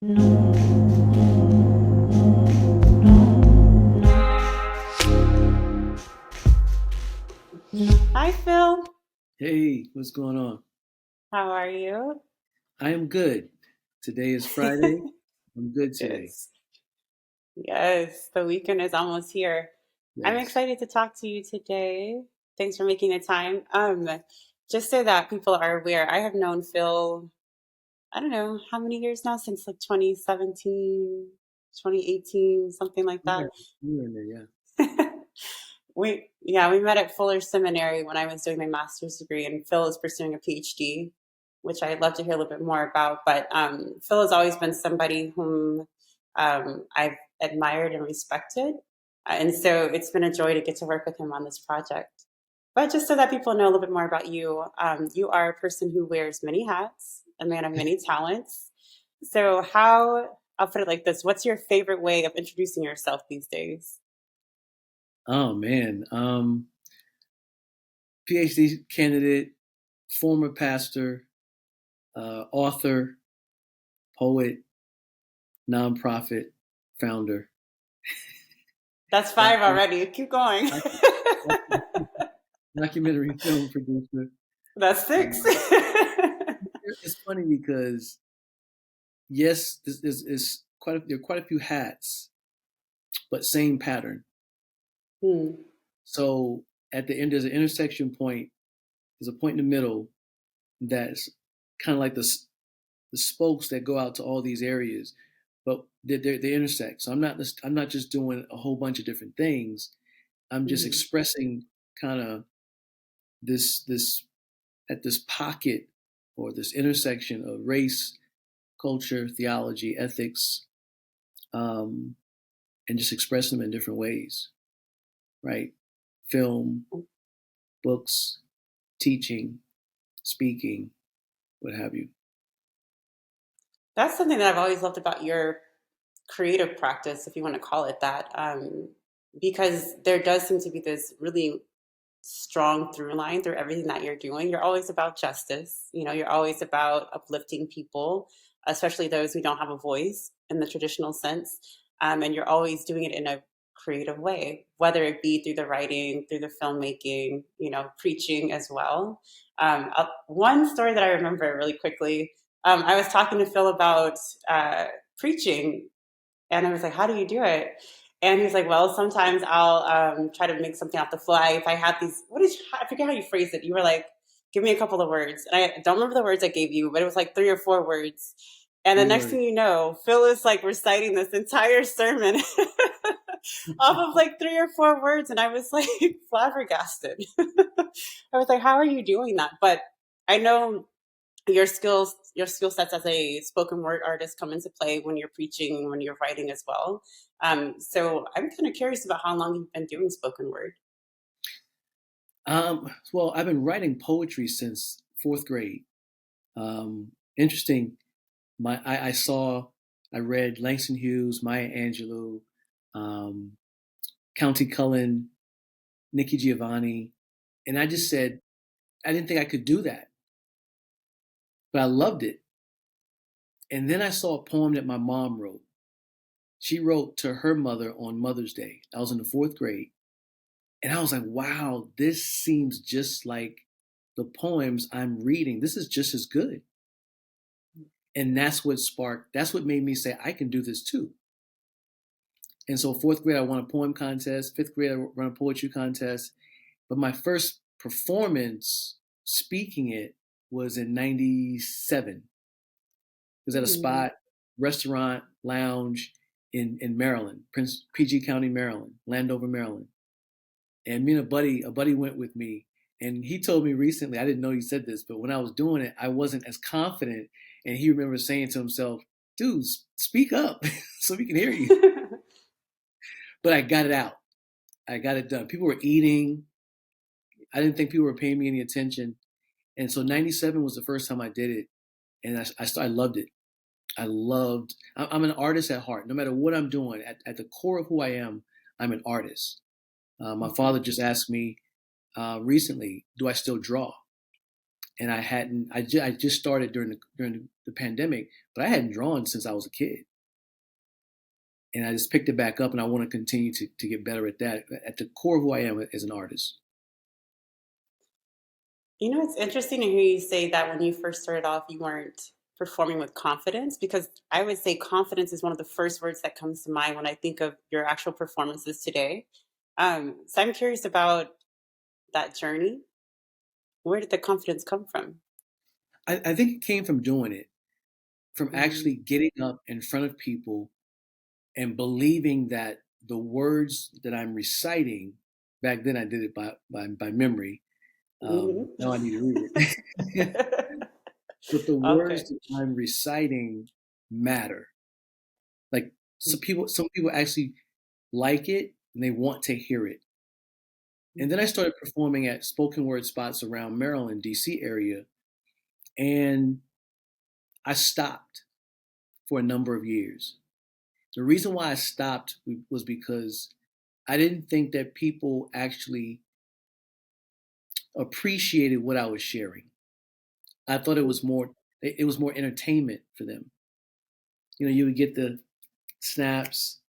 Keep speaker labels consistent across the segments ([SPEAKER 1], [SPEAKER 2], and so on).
[SPEAKER 1] Hi, Phil.
[SPEAKER 2] Hey, what's going on?
[SPEAKER 1] How are you?
[SPEAKER 2] I am good. Today is Friday. I'm good today.
[SPEAKER 1] Yes. Yes, the weekend is almost here. I'm
[SPEAKER 2] Yes.
[SPEAKER 1] excited to talk to you today. Thanks for making the time. Just so that people are aware, I have known Phil, I don't know how many years now, since like 2017, 2018, something like
[SPEAKER 2] Yeah,
[SPEAKER 1] that.
[SPEAKER 2] you were in there, yeah.
[SPEAKER 1] We met at Fuller Seminary when I was doing my master's degree, and Phil is pursuing a Ph.D., which I'd love to hear a little bit more about. But Phil has always been somebody whom I've admired and respected, and so it's been a joy to get to work with him on this project. But just so that people know a little bit more about you, you are a person who wears many hats, a man of many talents. So I'll put it like this: what's your favorite way of introducing yourself these days?
[SPEAKER 2] Oh man. PhD candidate, former pastor, author, poet, nonprofit founder,
[SPEAKER 1] That's five
[SPEAKER 2] docu-
[SPEAKER 1] already. Keep going.
[SPEAKER 2] docu- documentary film producer.
[SPEAKER 1] That's six.
[SPEAKER 2] Um, it's funny because yes, this is there are quite a few hats, but same pattern.
[SPEAKER 1] Hmm.
[SPEAKER 2] So at the end, there's an intersection point. There's a point in the middle that's kind of like the spokes that go out to all these areas, but they intersect. So I'm not just doing a whole bunch of different things. I'm just
[SPEAKER 1] Mhm.
[SPEAKER 2] expressing kind of this at this pocket or this intersection of race, culture, theology, ethics, um, and just expressing them in different ways, right? Film, books, teaching, speaking, what have you.
[SPEAKER 1] That's something that I've always loved about your creative practice, if you want to call it that, because there does seem to be this really strong through line through everything that you're doing. You're always about justice. You're always about uplifting people, especially those who don't have a voice in the traditional sense. And you're always doing it in a creative way, whether it be through the writing, through the filmmaking, preaching as well. One story that I remember really quickly, I was talking to Phil about uh, preaching, and I was like, how do you do it? And he was like, well, sometimes I'll try to make something off the fly. If I have these, I forget how you phrased it. You were like, give me a couple of words. And I don't remember the words I gave you, but it was like 3 or 4 words. And the
[SPEAKER 2] Three
[SPEAKER 1] next
[SPEAKER 2] words.
[SPEAKER 1] thing you know, Phil is like reciting this entire sermon off of like 3 or 4 words. And I was like flabbergasted. I was like, how are you doing that? But I know your skill sets as a spoken word artist come into play when you're preaching, when you're writing as well. So I'm kind of curious about how long you've been doing spoken word.
[SPEAKER 2] Well, I've been writing poetry since fourth grade. Interesting. I read Langston Hughes, Maya Angelou, um, County Cullen, Nikki Giovanni, and I just said I didn't think I could do that, but I loved it. And then I saw a poem that my mom wrote. She wrote to her mother on Mother's Day. I was in the fourth grade, and I was like, "Wow, this seems just like the poems I'm reading. This is just as good." And that's what made me say I can do this too. And so fourth grade I won a poem contest, fifth grade I ran a poetry contest, but my first performance speaking it was in 97. It was at a
[SPEAKER 1] Hmm.
[SPEAKER 2] spot, restaurant, lounge in Maryland, Prince PG County, Maryland, Landover, Maryland. And me and a buddy went with me, and he told me recently, I didn't know he said this, but when I was doing it, I wasn't as confident. And he remembers saying to himself, dude, speak up so we can hear you. But I got it out. I got it done. People were eating. I didn't think people were paying me any attention. And so 97 was the first time I did it. And I loved it. I'm an artist at heart. No matter what I'm doing, at the core of who I am, I'm an artist. My father just asked me recently, do I still draw? and I just started during the pandemic, but I hadn't drawn since I was a kid, and I just picked it back up, and I want to continue to get better at that. At the core of who I am as an artist.
[SPEAKER 1] You know, it's interesting to hear you say that when you first started off, you weren't performing with confidence, because I would say confidence is one of the first words that comes to mind when I think of your actual performances today. So I'm curious about that journey. Where did the confidence come from?
[SPEAKER 2] I think it came from doing it, from
[SPEAKER 1] Mm,
[SPEAKER 2] actually getting up in front of people and believing that the words that I'm reciting. Back then, I did it by memory.
[SPEAKER 1] mhm.
[SPEAKER 2] Now I need to read it. But the words
[SPEAKER 1] Okay.
[SPEAKER 2] that I'm reciting matter. Like some people actually like it and they want to hear it. And then I
[SPEAKER 1] Mhm,
[SPEAKER 2] started performing at spoken word spots around Maryland, DC area, and I stopped for a number of years. The reason why I stopped was because I didn't think that people actually appreciated what I was sharing. I thought it was more entertainment for them. You know, you would get the snaps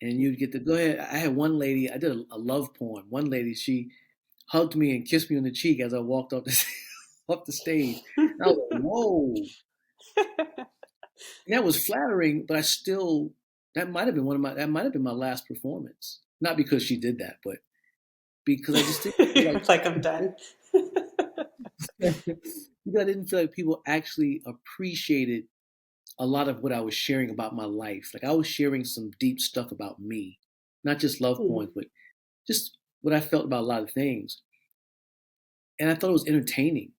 [SPEAKER 2] and you'd get the go ahead. I had one lady, I did a love poem. One lady, she hugged me and kissed me on the cheek as I walked off the off the stage. And I was like, whoa. And that was flattering, but I still that might have been my last performance. Not because she did that, but because I just didn't feel like
[SPEAKER 1] like I'm done.
[SPEAKER 2] because I didn't feel like people actually appreciated a lot of what I was sharing about my life. Like I was sharing some deep stuff about me, not just love poems,
[SPEAKER 1] Mhm,
[SPEAKER 2] but just what I felt about a lot of things. And I thought it was entertaining.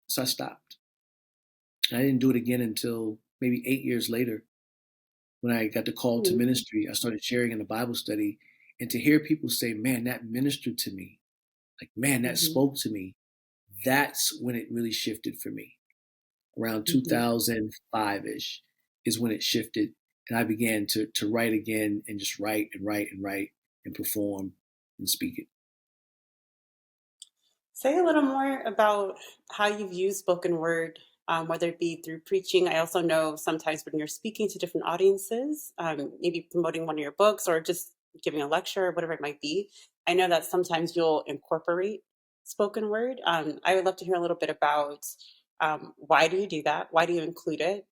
[SPEAKER 2] So I stopped. And I didn't do it again until maybe 8 years later when I got the call to
[SPEAKER 1] mhm,
[SPEAKER 2] ministry. I started sharing in the Bible study. And to hear people say, man, that ministered to me, like, man, that
[SPEAKER 1] mhm,
[SPEAKER 2] spoke to me, that's when it really shifted for me. Around
[SPEAKER 1] mhm.
[SPEAKER 2] 2005 ish is when it shifted. And I began to write again and just write and write and write and perform and speak it.
[SPEAKER 1] Say a little more about how you've used spoken word, whether it be through preaching. I also know sometimes when you're speaking to different audiences, maybe promoting one of your books or just giving a lecture or whatever it might be. I know that sometimes you'll incorporate spoken word. I would love to hear a little bit about why do you do that? Why do you include it?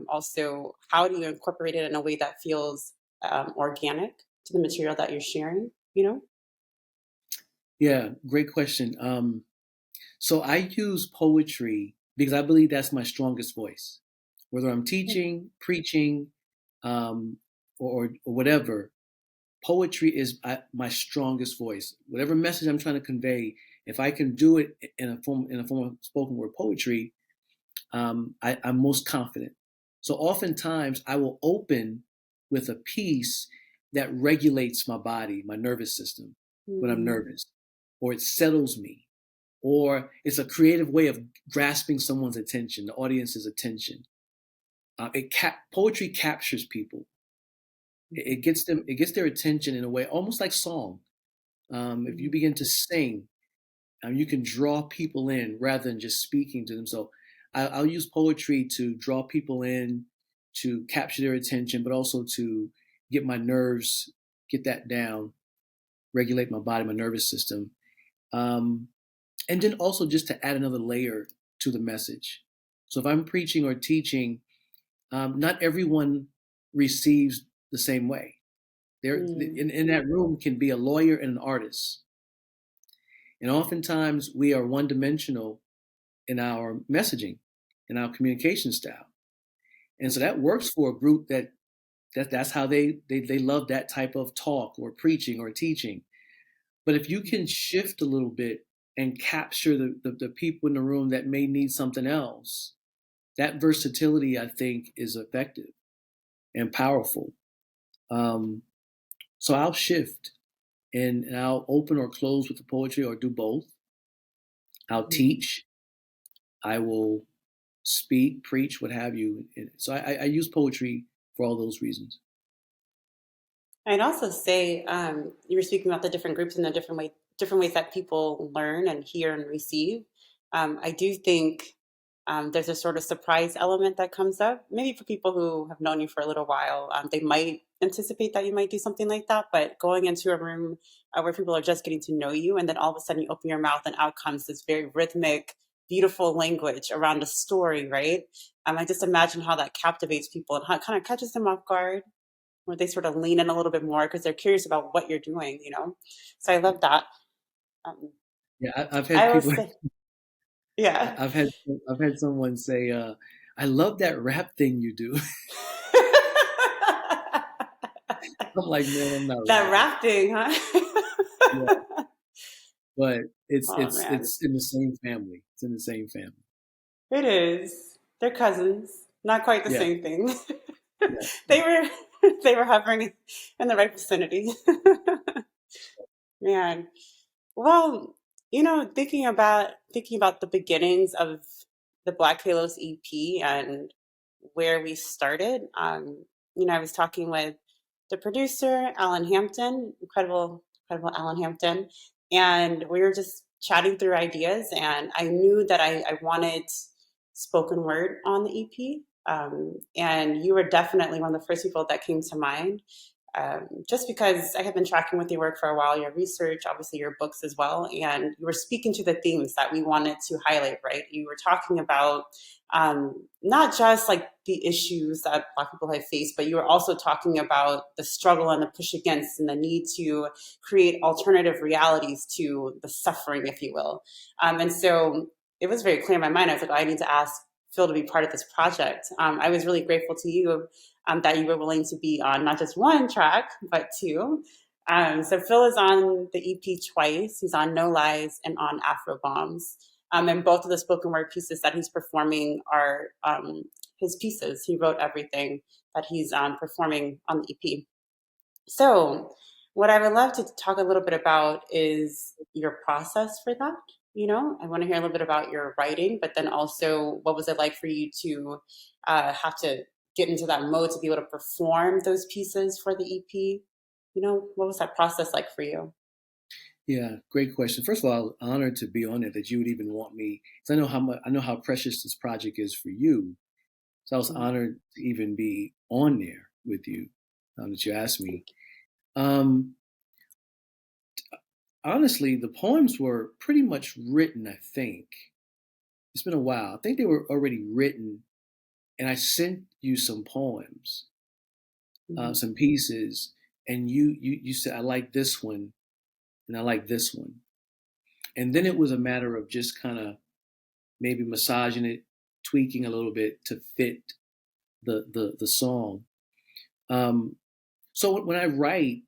[SPEAKER 1] Also, how do you incorporate it in a way that feels organic to the material that you're sharing? You know?
[SPEAKER 2] Yeah, great question. So I use poetry because I believe that's my strongest voice. Whether I'm teaching, preaching, um, or whatever, poetry is my strongest voice. Whatever message I'm trying to convey, if I can do it in a form of spoken word poetry, I'm most confident. So oftentimes I will open with a piece that regulates my body, my nervous system when I'm
[SPEAKER 1] Mm-hmm.
[SPEAKER 2] nervous, or it settles me, or it's a creative way of grasping someone's attention, the audience's attention. Poetry captures people. It gets them. It gets their attention in a way, almost like song. If you
[SPEAKER 1] Mm-hmm.
[SPEAKER 2] begin to sing, you can draw people in rather than just speaking to them. So I'll use poetry to draw people in, to capture their attention, but also to get my nerves, get that down, regulate my body, my nervous system. Um, and then also just to add another layer to the message. So if I'm preaching or teaching, not everyone receives the same way. There,
[SPEAKER 1] Mm-hmm.
[SPEAKER 2] in that room can be a lawyer and an artist, and oftentimes we are one dimensional in our messaging, in our communication style, and so that works for a group that's how they love that type of talk or preaching or teaching. But if you can shift a little bit and capture the people in the room that may need something else, that versatility, I think, is effective and powerful. Um, so I'll shift and I'll open or close with the poetry or do both. I'll
[SPEAKER 1] Mm-hmm.
[SPEAKER 2] teach. I will speak, preach, what have you. So I use poetry for all those reasons.
[SPEAKER 1] I'd also say you were speaking about the different groups and the different ways that people learn and hear and receive. I do think there's a sort of surprise element that comes up. Maybe for people who have known you for a little while, they might anticipate that you might do something like that. But going into a room where people are just getting to know you, and then all of a sudden you open your mouth and out comes this very rhythmic, beautiful language around a story, right? I just imagine how that captivates people and how it kind of catches them off guard, where they sort of lean in a little bit more because they're curious about what you're doing, you know? So I love that. Um,
[SPEAKER 2] Yeah, I've
[SPEAKER 1] I
[SPEAKER 2] had
[SPEAKER 1] will
[SPEAKER 2] people.
[SPEAKER 1] say, yeah.
[SPEAKER 2] I've had I've had someone say, "I love that rap thing you do." I'm like, man, I'm not
[SPEAKER 1] That
[SPEAKER 2] rapping.
[SPEAKER 1] rafting,
[SPEAKER 2] Yeah,
[SPEAKER 1] huh?
[SPEAKER 2] but it's
[SPEAKER 1] Oh
[SPEAKER 2] it's
[SPEAKER 1] man,
[SPEAKER 2] it's in the same family. It's in the same family.
[SPEAKER 1] it is. They're cousins. Not quite the
[SPEAKER 2] Yeah,
[SPEAKER 1] same thing.
[SPEAKER 2] yeah,
[SPEAKER 1] They
[SPEAKER 2] yeah,
[SPEAKER 1] were they were hovering in the right vicinity. Man. Well, thinking about the beginnings of the Black Halos EP and where we started, I was talking with the producer, Alan Hampton, incredible Alan Hampton, and we were just chatting through ideas. And I knew that I wanted spoken word on the EP, and you were definitely one of the first people that came to mind, just because I have been tracking with your work for a while, your research, obviously your books as well, and you were speaking to the themes that we wanted to highlight, right? You were talking about not just like the issues that Black people have faced, but you were also talking about the struggle and the push against and the need to create alternative realities to the suffering, if you will. And so it was very clear in my mind. I was like, oh, I need to ask Phil to be part of this project. I was really grateful to you that you were willing to be on not just one track, but two. So Phil is on the EP twice. He's on No Lies and on Afro Bombs. And both of the spoken word pieces that he's performing are his pieces. He wrote everything that he's performing on the EP. So, what I would love to talk a little bit about is your process for that. I want to hear a little bit about your writing, but then also what was it like for you to have to get into that mode to be able to perform those pieces for the EP? What was that process like for you?
[SPEAKER 2] yeah. Great question. First of all, I'm honored to be on it. That you would even want me, because I know how precious this project is for you. So I was
[SPEAKER 1] Mm,
[SPEAKER 2] honored to even be on there with you. That you asked me. Um, Honestly, the poems were pretty much written. I think it's been a while. I think they were already written, and I sent you some poems,
[SPEAKER 1] mhm,
[SPEAKER 2] some pieces, and you said I like this one and I like this one, and then it
[SPEAKER 1] mhm,
[SPEAKER 2] was a matter of just kind of maybe massaging it, tweaking a little bit to fit the song. Um, so when I write,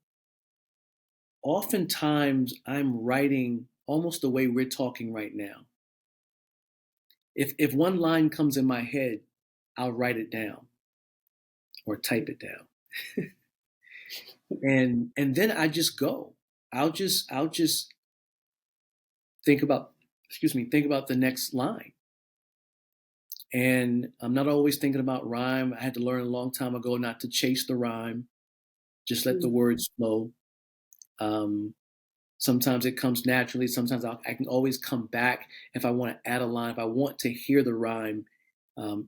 [SPEAKER 2] oftentimes I'm writing almost the way we're talking right now. If one line comes in my head, I'll write it down or type it down, and then I just go. I'll just think about think about the next line. And I'm not always thinking about rhyme. I had to learn a long time ago not to chase the rhyme, just let the
[SPEAKER 1] mhm,
[SPEAKER 2] words flow. Um, Sometimes it comes naturally. Sometimes I can always come back if I want to add a line, if I want to hear the rhyme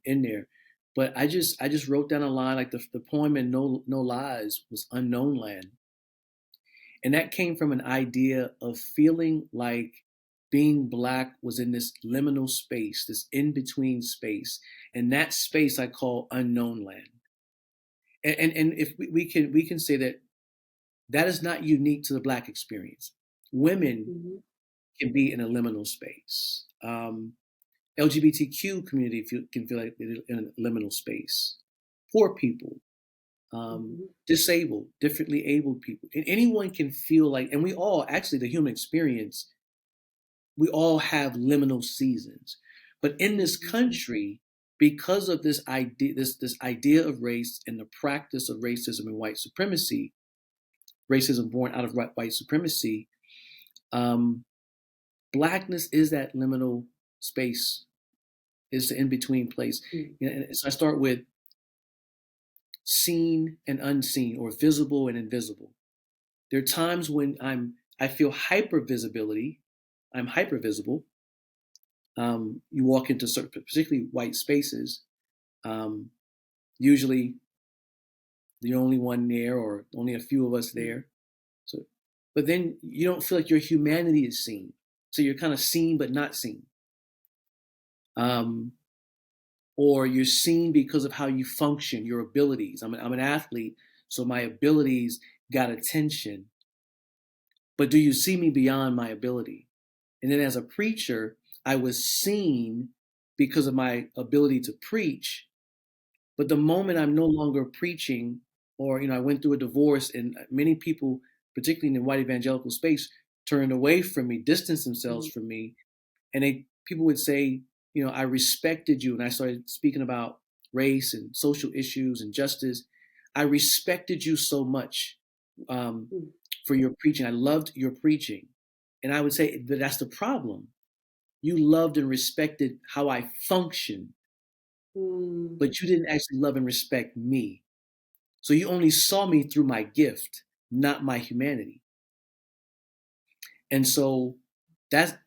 [SPEAKER 2] in there. But I just wrote down a line like the poem in No Lies was unknown land, and that came from an idea of feeling like being black was in this liminal space, this in between space, and that space I call unknown land. And if we can say that that is not unique to the black experience. Women
[SPEAKER 1] mhm,
[SPEAKER 2] can be in a liminal space. LGBTQ community can feel like they're in a liminal space. Poor people,
[SPEAKER 1] mhm,
[SPEAKER 2] disabled, differently abled people, and anyone can feel like, and we all actually the human experience, we all have liminal seasons. But in this
[SPEAKER 1] mhm,
[SPEAKER 2] country, because of this idea of race and the practice of racism and white supremacy, racism born out of white supremacy, um, blackness is that liminal space, is the in between place.
[SPEAKER 1] mhm,
[SPEAKER 2] And so I start with seen and unseen, or visible and invisible. There are times when I feel hyper visibility, I'm hyper visible, You walk into certain, particularly white spaces. Um, Usually, the only one there, or only a few of us there. So, but then you don't feel like your humanity is seen. So you're kind of seen but not seen. Um, or you're seen because of how you function, your abilities. I'm an athlete, so my abilities got attention. But do you see me beyond my ability? And then as a preacher, I was seen because of my ability to preach. But the moment I'm no longer preaching, or I went through a divorce, and many people, particularly in the white evangelical space, turned away from me, distanced themselves
[SPEAKER 1] Mm.
[SPEAKER 2] from me, and people would say, I respected you, and I started speaking about race and social issues and justice. I respected you so much um,
[SPEAKER 1] Mm.
[SPEAKER 2] for your preaching. I loved your preaching, and I would say that that's the problem. You loved and respected how I functioned,
[SPEAKER 1] Mm.
[SPEAKER 2] but you didn't actually love and respect me. So you only saw me through my gift, not my humanity. And so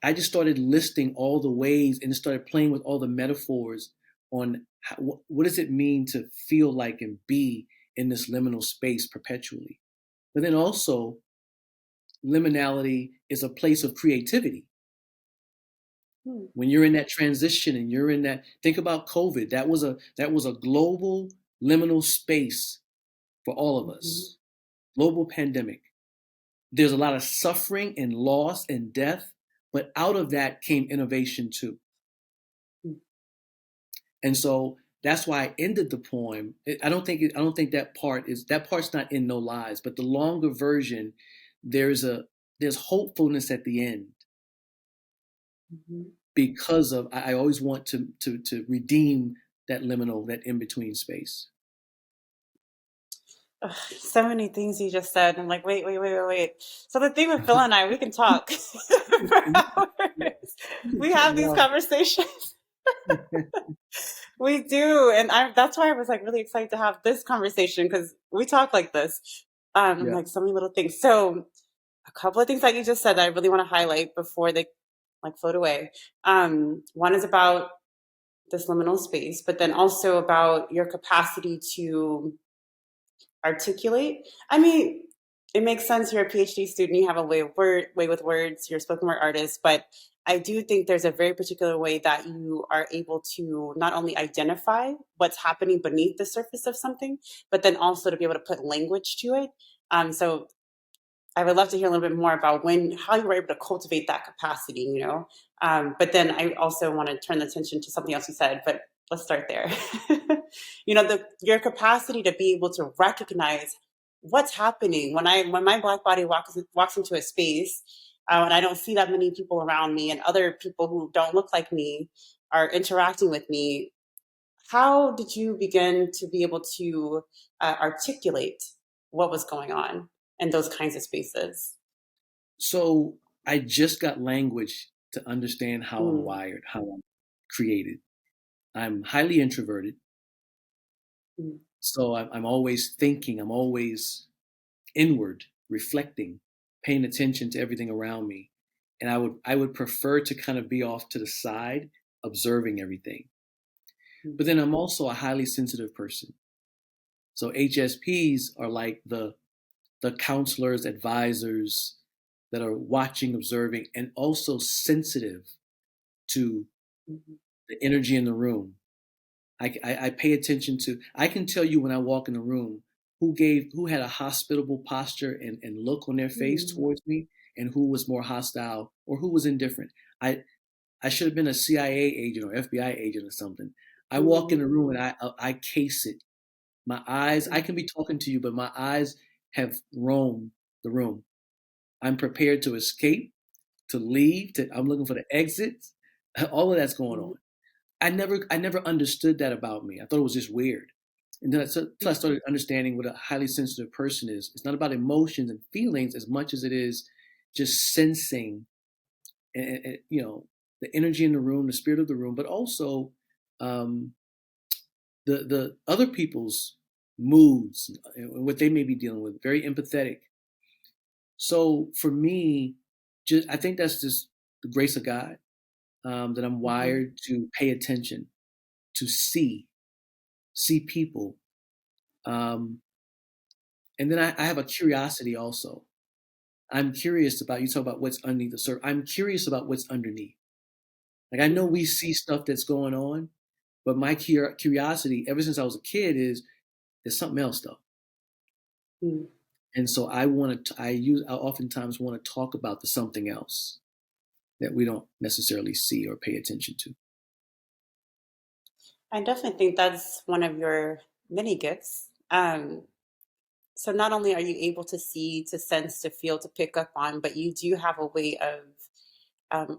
[SPEAKER 2] I just started listing all the ways and started playing with all the metaphors on what does it mean to feel like and be in this liminal space perpetually. But then also, liminality is a place of creativity.
[SPEAKER 1] Mm.
[SPEAKER 2] When you're in that transition and you're in that, think about COVID. That was a global liminal space for all of
[SPEAKER 1] Mhm.
[SPEAKER 2] us. Global pandemic. There's a lot of suffering and loss and death, but out of that came innovation too.
[SPEAKER 1] Mm.
[SPEAKER 2] And so that's why I ended the poem. I don't think that part's not in No Lies, but the longer version, there's hopefulness at the end
[SPEAKER 1] Mhm.
[SPEAKER 2] because of I always want to redeem that liminal, that in between space.
[SPEAKER 1] Ugh, so many things you just said. I'm like, wait, wait, wait, wait, wait. So the thing with Phil and I, we can talk for hours. We have these
[SPEAKER 2] Well,
[SPEAKER 1] conversations. We do, and that's why I was like really excited to have this conversation because we talk like this.
[SPEAKER 2] yeah.
[SPEAKER 1] Like so many little things. So a couple of things that you just said that I really want to highlight before they like float away. One is about this liminal space, but then also about your capacity to articulate. I mean, it makes sense. You're a PhD student. You have a way with words. You're a spoken word artist, but I do think there's a very particular way that you are able to not only identify what's happening beneath the surface of something, but then also to be able to put language to it. So I would love to hear a little bit more about how you were able to cultivate that capacity, But then I also want to turn the attention to something else you said, but let's start there. Your capacity to be able to recognize what's happening when my black body walks into a space, and I don't see that many people around me, and other people who don't look like me are interacting with me. How did you begin to be able to articulate what was going on in those kinds of spaces?
[SPEAKER 2] So I just got language to understand how I'm
[SPEAKER 1] Mm.
[SPEAKER 2] wired, how I'm created. I'm highly introverted.
[SPEAKER 1] Mm.
[SPEAKER 2] So I'm always thinking, I'm always inward, reflecting, paying attention to everything around me. And I would prefer to kind of be off to the side, observing everything.
[SPEAKER 1] Mm.
[SPEAKER 2] But then I'm also a highly sensitive person. So HSPs are like the counselors, advisors that are watching, observing, and also sensitive to
[SPEAKER 1] Mhm.
[SPEAKER 2] the energy in the room. I pay attention to. I can tell you when I walk in a room who had a hospitable posture and look on their face
[SPEAKER 1] Mm.
[SPEAKER 2] towards me, and who was more hostile or who was indifferent. I should have been a CIA agent or FBI agent or something. I walk in
[SPEAKER 1] Mm.
[SPEAKER 2] a room and I case it. My eyes. I can be talking to you, but my eyes have roamed the room. I'm prepared to escape, to leave. I'm looking for the exits. All of that's going
[SPEAKER 1] Mm.
[SPEAKER 2] on. I never understood that about me. I thought it was just weird. And then until I started understanding what a highly sensitive person is. It's not about emotions and feelings as much as it is just sensing, the energy in the room, the spirit of the room, but also um, the other people's moods and what they may be dealing with. Very empathetic. So for me, I think that's just the grace of God. that I'm
[SPEAKER 1] Mhm.
[SPEAKER 2] wired to pay attention, to see people. Um, and then I have a curiosity also. I'm curious about, you talk about what's underneath the surface. I'm curious about what's underneath. Like I know
[SPEAKER 1] Mhm.
[SPEAKER 2] we see stuff that's going on, but my curiosity ever since I was a kid is there's something else though.
[SPEAKER 1] Mm.
[SPEAKER 2] And so I oftentimes want to talk about the something else that we don't necessarily see or pay attention to.
[SPEAKER 1] I definitely think that's one of your many gifts. So not only are you able to see, to sense, to feel, to pick up on, but you do have a way of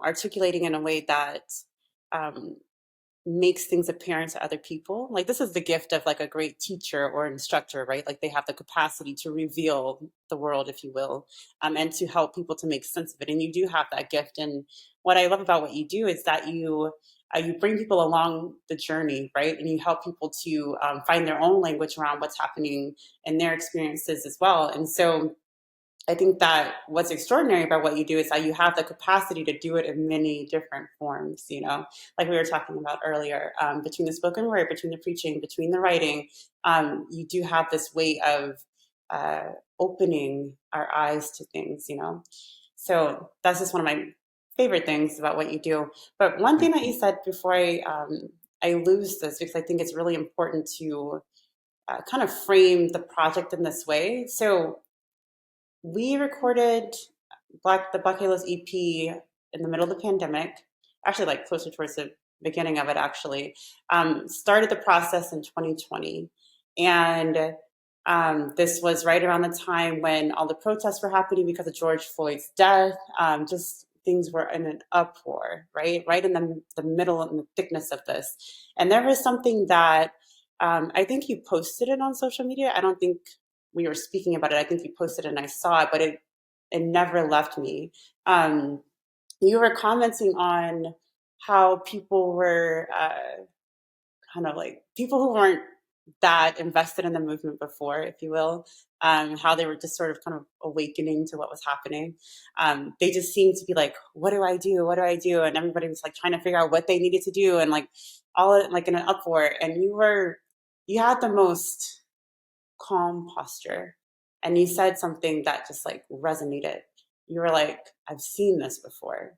[SPEAKER 1] articulating in a way that um, makes things apparent to other people. Like this is the gift of like a great teacher or instructor, right? Like they have the capacity to reveal the world, if you will, and to help people to make sense of it. And you do have that gift. And what I love about what you do is that you bring people along the journey, right? And you help people to find their own language around what's happening in their experiences as well. And so I think that what's extraordinary about what you do is that you have the capacity to do it in many different forms, like we were talking about earlier, between the spoken word, between the preaching, between the writing. You do have this way of uh, opening our eyes to things. So that's just one of my favorite things about what you do. But one thing
[SPEAKER 2] Thank
[SPEAKER 1] that
[SPEAKER 2] you.
[SPEAKER 1] you said before I lose this, because I think it's really important to kind of frame the project in this way. So we recorded the Blk Halos EP in the middle of the pandemic, actually like closer towards the beginning of it actually. Started the process in 2020. And this was right around the time when all the protests were happening because of George Floyd's death. Just things were in an uproar, right? Right in the middle and the thickness of this. And there was something that I think you posted it on social media. I don't think we were speaking about it. I think you posted it and I saw it, but it never left me. Um, you were commenting on how people were kind of like people who weren't that invested in the movement before, if you will, how they were just sort of kind of awakening to what was happening. They just seemed to be like, "What do I do? What do I do?" And everybody was like trying to figure out what they needed to do, and like like in an uproar. And you had the most calm posture. And you said something that just like resonated. You were like, I've seen this before.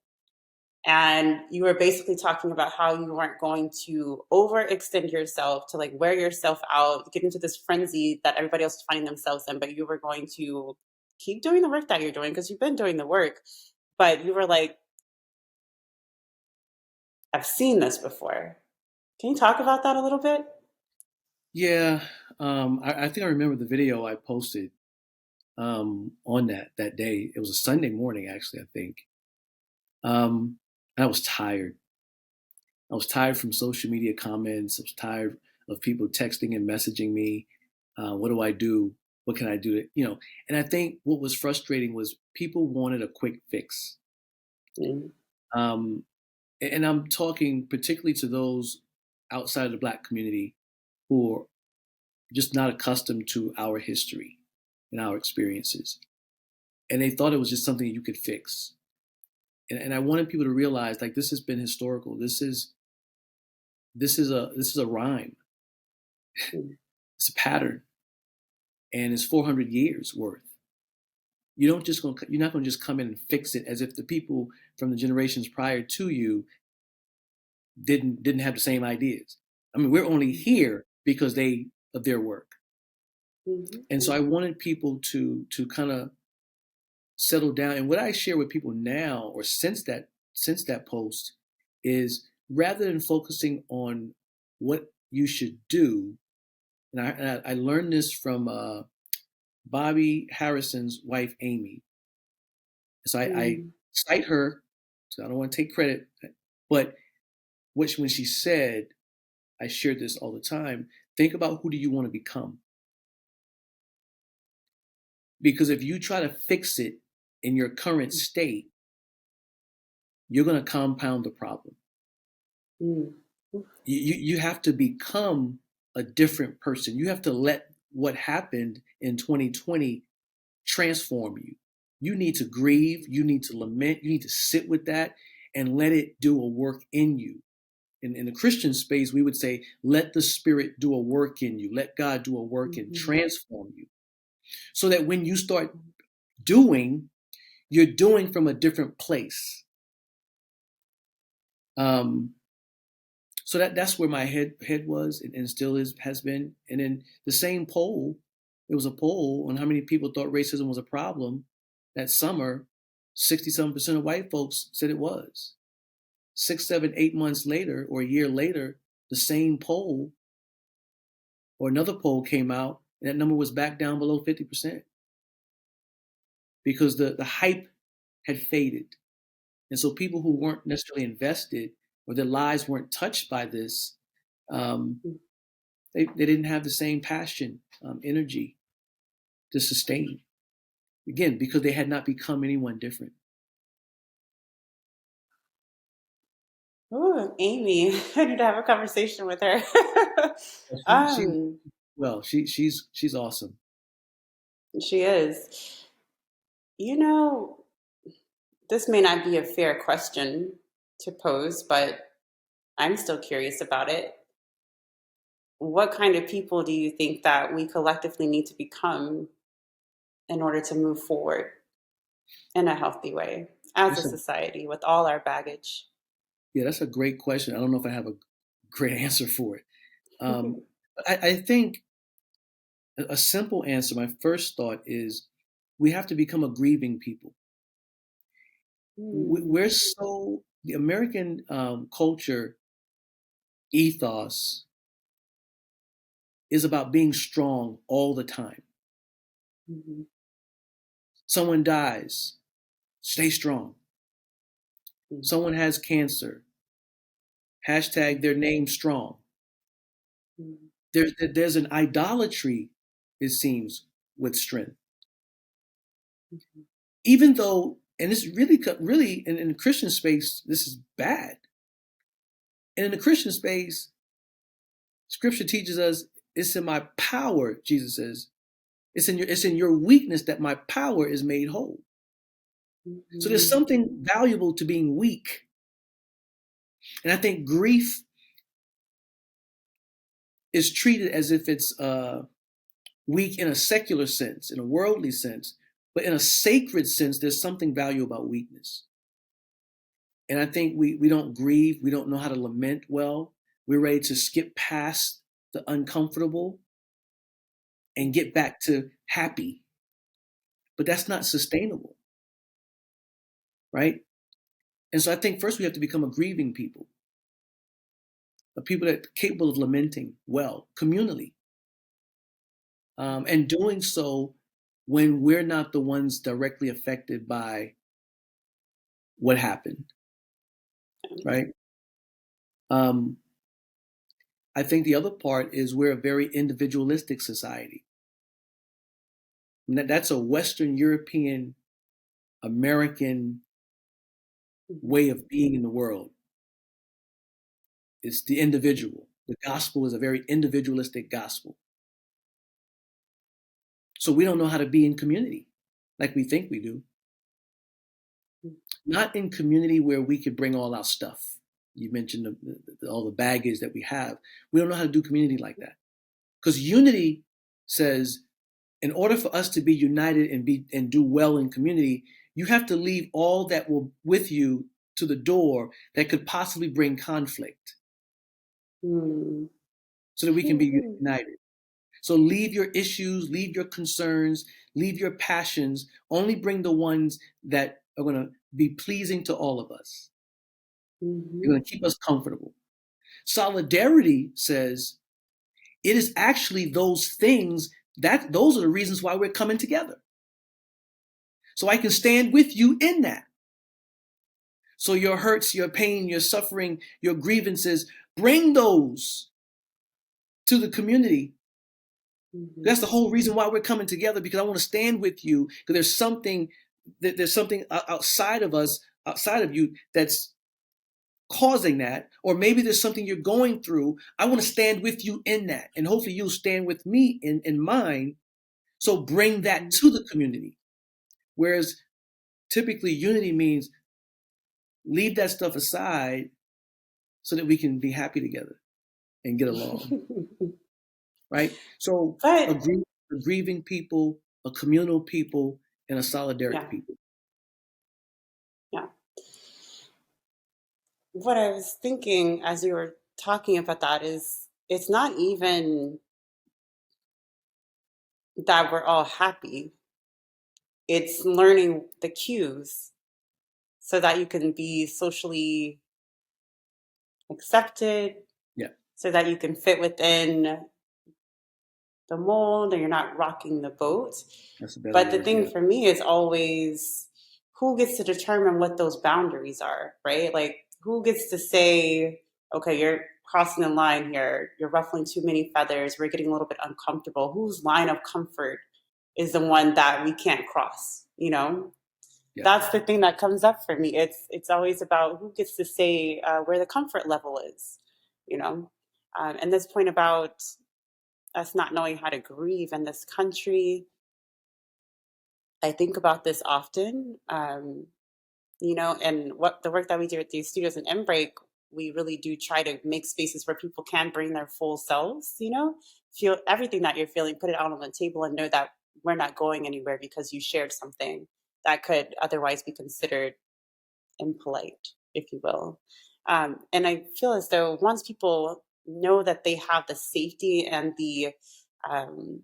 [SPEAKER 1] And you were basically talking about how you weren't going to overextend yourself to like wear yourself out, get into this frenzy that everybody else is finding themselves in, but you were going to keep doing the work that you're doing because you've been doing the work. But you were like, I've seen this before. Can you talk about that a little bit?
[SPEAKER 2] Yeah, I think I remember the video I posted on that day. It was a Sunday morning, actually. I think. And I was tired. I was tired from social media comments. I was tired of people texting and messaging me. What do I do? What can I do? And I think what was frustrating was people wanted a quick fix.
[SPEAKER 1] Mm-hmm.
[SPEAKER 2] Um, and I'm talking particularly to those outside of the Black community who are just not accustomed to our history and our experiences. And they thought it was just something you could fix. And I wanted people to realize like this has been historical. This is a rhyme. It's a pattern, and it's 400 years worth. You're not going to just come in and fix it as if the people from the generations prior to you didn't have the same ideas. I mean, we're only here because they of their work.
[SPEAKER 1] Mm-hmm.
[SPEAKER 2] And so I wanted people to kind of settle down. And what I share with people now, or since that post, is rather than focusing on what you should do, and I learned this from Bobby Harrison's wife, Amy. So I
[SPEAKER 1] Mm-hmm.
[SPEAKER 2] cite her, so I don't want to take credit, but when she said, I share this all the time. Think about who do you want to become, because if you try to fix it in your current state, you're going to compound the problem.
[SPEAKER 1] Mm-hmm.
[SPEAKER 2] You have to become a different person. You have to let what happened in 2020 transform you. You need to grieve. You need to lament. You need to sit with that. and let it do a work in you. In the Christian space, we would say, let the Spirit do a work in you. Let God do a work and
[SPEAKER 1] Mhm.
[SPEAKER 2] transform you. So that when you start doing, you're doing from a different place. Um, so that's where my head was and still has been. And then the same poll, there was a poll on how many people thought racism was a problem. That summer, 67% of white folks said it was. 6, 7, 8 months later, or a year later, the same poll or another poll came out, and that number was back down below 50% because the hype had faded. And so people who weren't necessarily invested or their lives weren't touched by this, um, they didn't have the same passion, energy to sustain. Again, because they had not become anyone different.
[SPEAKER 1] Ooh, Amy, I need to have a conversation with her.
[SPEAKER 2] She
[SPEAKER 1] um,
[SPEAKER 2] well, she's awesome.
[SPEAKER 1] she is. You know, this may not be a fair question to pose, but I'm still curious about it. What kind of people do you think that we collectively need to become in order to move forward in a healthy way as a
[SPEAKER 2] That's a
[SPEAKER 1] society with all our baggage?
[SPEAKER 2] Yeah, that's a great question. I don't know if I have a great answer for it. I think a simple answer, my first thought is we have to become a grieving people.
[SPEAKER 1] Hmm.
[SPEAKER 2] We're so, the American culture ethos is about being strong all the time.
[SPEAKER 1] Mhm.
[SPEAKER 2] Someone dies, stay strong.
[SPEAKER 1] Mhm.
[SPEAKER 2] Someone has cancer, hashtag their name strong.
[SPEAKER 1] Mhm.
[SPEAKER 2] There's an idolatry, it seems, with strength. Even though, and this really in the Christian space, this is bad. And in the Christian space, Scripture teaches us it's in my power, Jesus says. It's in your weakness that my power is made whole. So there's
[SPEAKER 1] Mhm.
[SPEAKER 2] something valuable to being weak. And I think grief is treated as if it's weak in a secular sense, in a worldly sense, but in a sacred sense, there's something valuable about weakness. And I think we don't grieve, we don't know how to lament well. We're ready to skip past the uncomfortable and get back to happy. But that's not sustainable, right? And so I think first we have to become a grieving people, a people that are capable of lamenting well, communally, and doing so when we're not the ones directly affected by what happened, right? Um, I think the other part is we're a very individualistic society. And that's a Western European American
[SPEAKER 1] Mhm.
[SPEAKER 2] way of being in the world. It's the individual. The gospel is a very individualistic gospel. So we don't know how to be in community like we think we do. Not in community where we could bring all our stuff. You mentioned all the baggage that we have. We don't know how to do community like that. Because unity says, in order for us to be united and do well in community, you have to leave all that will with you to the door that could possibly bring conflict
[SPEAKER 1] Mhm.
[SPEAKER 2] so that we can be
[SPEAKER 1] Mhm.
[SPEAKER 2] united. So leave your issues, leave your concerns, leave your passions. Only bring the ones that are going to be pleasing to all of us. They're
[SPEAKER 1] Mhm.
[SPEAKER 2] going to keep us comfortable. Solidarity says it is actually those things that those are the reasons why we're coming together. So I can stand with you in that. So your hurts, your pain, your suffering, your grievances, bring those to the community.
[SPEAKER 1] Mhm.
[SPEAKER 2] That's the whole reason why we're coming together, because I want to stand with you, because there's something outside of us, outside of you, that's causing that, or maybe there's something you're going through. I want to stand with you in that, and hopefully you'll stand with me in mine. So bring that
[SPEAKER 1] Mhm.
[SPEAKER 2] to the community. Whereas typically unity means leave that stuff aside so that we can be happy together and get along, right? So
[SPEAKER 1] But
[SPEAKER 2] a grieving people, a communal people, and a solidaric
[SPEAKER 1] yeah,
[SPEAKER 2] people.
[SPEAKER 1] yeah. What I was thinking as you were talking about that is it's not even that we're all happy. It's learning the cues so that you can be socially accepted,
[SPEAKER 2] Yeah,
[SPEAKER 1] so that you can fit within the mold and you're not rocking the boat.
[SPEAKER 2] that's a better
[SPEAKER 1] But the
[SPEAKER 2] word.
[SPEAKER 1] thing
[SPEAKER 2] Yeah.
[SPEAKER 1] for me is always who gets to determine what those boundaries are, right? Like who gets to say, okay, you're crossing the line here, you're ruffling too many feathers, we're getting a little bit uncomfortable. Whose line of comfort is the one that we can't cross, you know?
[SPEAKER 2] Yeah.
[SPEAKER 1] That's the thing that comes up for me. It's always about who gets to say where the comfort level is, you know. And this point about us not knowing how to grieve in this country, I think about this often. You know, and what the work that we do at these studios in Break, we really do try to make spaces where people can bring their full selves, you know, feel everything that you're feeling, put it out on the table and know that we're not going anywhere because you shared something that could otherwise be considered impolite, if you will. And I feel as though once people know that they have the safety and um,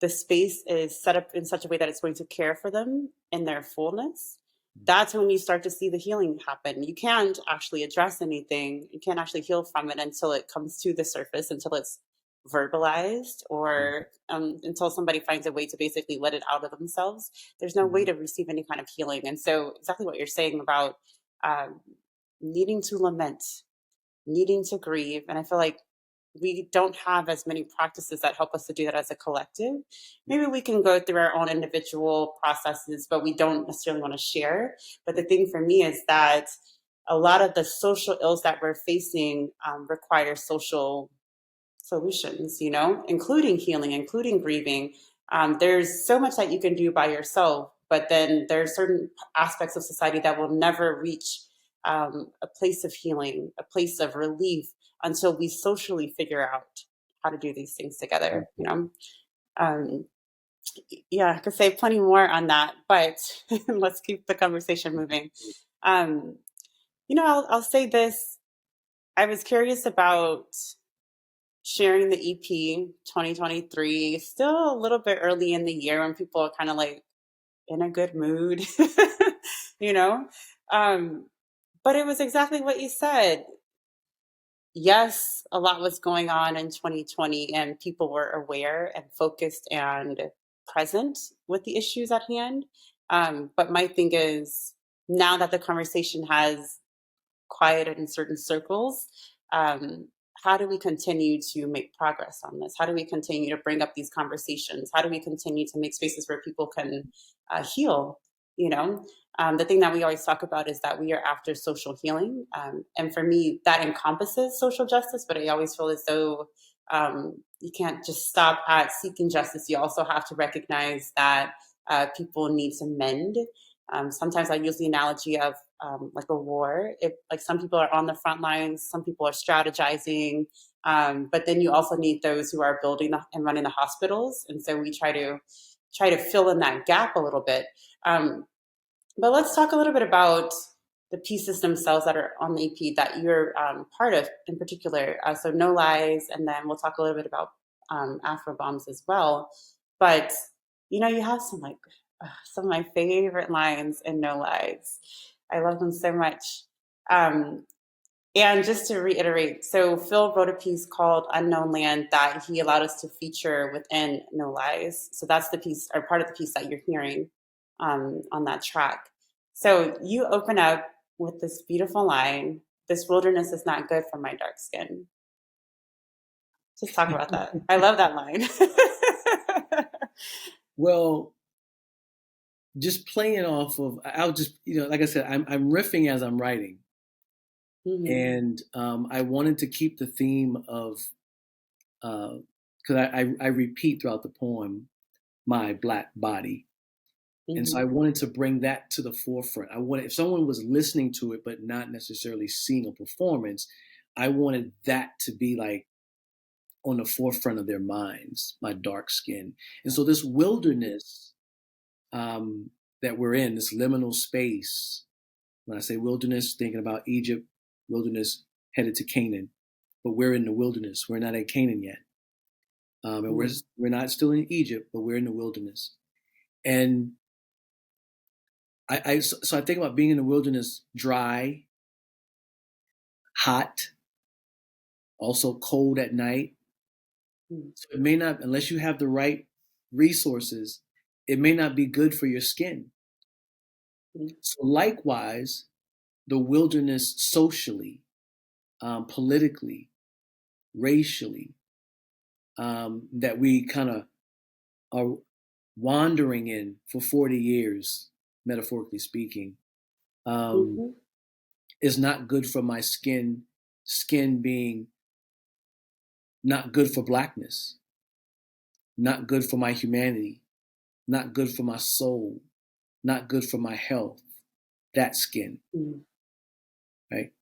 [SPEAKER 1] the space is set up in such a way that it's going to care for them in their fullness, that's when you start to see the healing happen. You can't actually address anything, you can't actually heal from it until it comes to the surface, until it's verbalized, or until somebody finds a way to basically let it out of themselves. There's no way
[SPEAKER 2] Mm-hmm.
[SPEAKER 1] to receive any kind of healing. And so, exactly what you're saying about um, needing to lament, needing to grieve. And I feel like we don't have as many practices that help us to do that as a collective.
[SPEAKER 2] Yeah.
[SPEAKER 1] Maybe we can go through our own individual processes, but we don't necessarily want to share. But the thing for me is that a lot of the social ills that we're facing require social solutions, you know, including healing, including grieving. There's so much that you can do by yourself, but then there's certain aspects of society that will never reach a place of healing, a place of relief until we socially figure out how to do these things together, you know. Um, yeah, I could say plenty more on that, but let's keep the conversation moving. Um, you know, I'll say this. I was curious about sharing the EP 2023, still a little bit early in the year when people are kind of like in a good mood, you know? Um, but it was exactly what you said. Yes, a lot was going on in 2020, and people were aware and focused and present with the issues at hand. But my thing is, now that the conversation has quieted in certain circles, um, how do we continue to make progress on this? How do we continue to bring up these conversations? How do we continue to make spaces where people can heal? You know, the thing that we always talk about is that we are after social healing, and for me, that encompasses social justice. But I always feel as though you can't just stop at seeking justice. You also have to recognize that people need to mend. Sometimes I use the analogy of like a war. If like some people are on the front lines, some people are strategizing, but then you also need those who are building and running the hospitals. And so we try to fill in that gap a little bit. Um, but let's talk a little bit about the pieces themselves that are on the EP that you're part of in particular. So No Lies, and then we'll talk a little bit about Afro Bombs as well. But you know, you have some of my favorite lines in No Lies. I love them so much. Um, and just to reiterate, so Phil wrote a piece called Unknown Land that he allowed us to feature within No Lies. So that's the piece, or part of the piece that you're hearing on that track. So you open up with this beautiful line: "This wilderness is not good for my dark skin." Just talk about that. I love that line.
[SPEAKER 2] Well, just playing off of, I'll just, like I said, I'm riffing as I'm writing.
[SPEAKER 1] Mhm.
[SPEAKER 2] And I wanted to keep the theme of, because I repeat throughout the poem, my black body. And so
[SPEAKER 1] Mm-hmm.
[SPEAKER 2] I wanted to bring that to the forefront. I wanted, if someone was listening to it but not necessarily seeing a performance, I wanted that to be like on the forefront of their minds, my dark skin. And so this wilderness that we're in, this liminal space, when I say wilderness, thinking about Egypt, wilderness headed to Canaan, but we're in the wilderness. We're not at Canaan yet. And we're not still in Egypt, but we're in the wilderness. And so I think about being in the wilderness, dry, hot, also cold at night.
[SPEAKER 1] Mm-hmm.
[SPEAKER 2] So it may not, unless you have the right resources, it may not be good for your skin. So likewise, the wilderness socially, politically, racially, that we kind of are wandering in for 40 years, metaphorically speaking, um,
[SPEAKER 1] Mm-hmm.
[SPEAKER 2] is not good for my skin. Skin being not good for blackness, not good for my humanity, not good for my soul, not good for my health. That skin,
[SPEAKER 1] Mm-hmm.
[SPEAKER 2] right?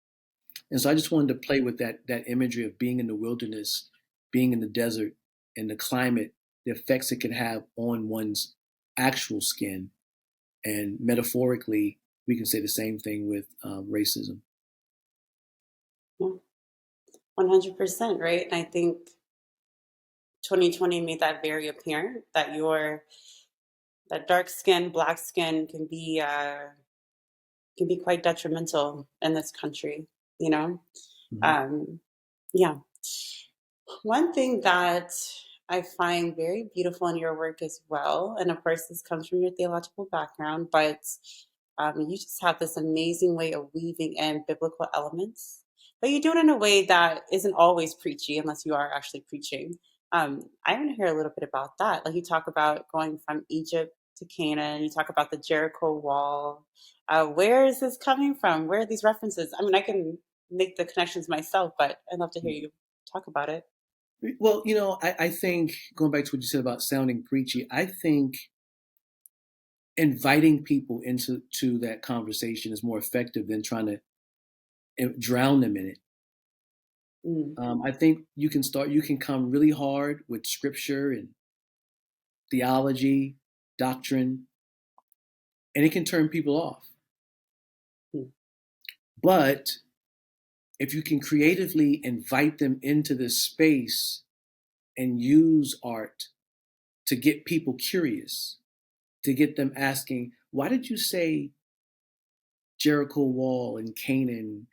[SPEAKER 2] And so I just wanted to play with that imagery of being in the wilderness, being in the desert, and the climate, the effects it can have on one's actual skin. And metaphorically, we can say the same thing with racism.
[SPEAKER 1] Yeah, 100%, right? And I think 2020 made that very apparent that that dark skin, black skin can be quite detrimental in this country, you know?
[SPEAKER 2] Mm-hmm.
[SPEAKER 1] Um, yeah. One thing that I find very beautiful in your work as well, and of course, this comes from your theological background, but you just have this amazing way of weaving in biblical elements, but you do it in a way that isn't always preachy unless you are actually preaching. I want to hear a little bit about that. Like you talk about going from Egypt to Canaan, you talk about the Jericho wall. Where is this coming from? Where are these references? I mean, I can make the connections myself, but I'd love to hear you talk about it.
[SPEAKER 2] Well, I think going back to what you said about sounding preachy, I think inviting people into that conversation is more effective than trying to drown them in it.
[SPEAKER 1] Mm,
[SPEAKER 2] I think you can come really hard with scripture and theology, doctrine, and it can turn people off.
[SPEAKER 1] mm,
[SPEAKER 2] But if you can creatively invite them into this space and use art to get people curious, to get them asking, why did you say Jericho Wall and Canaan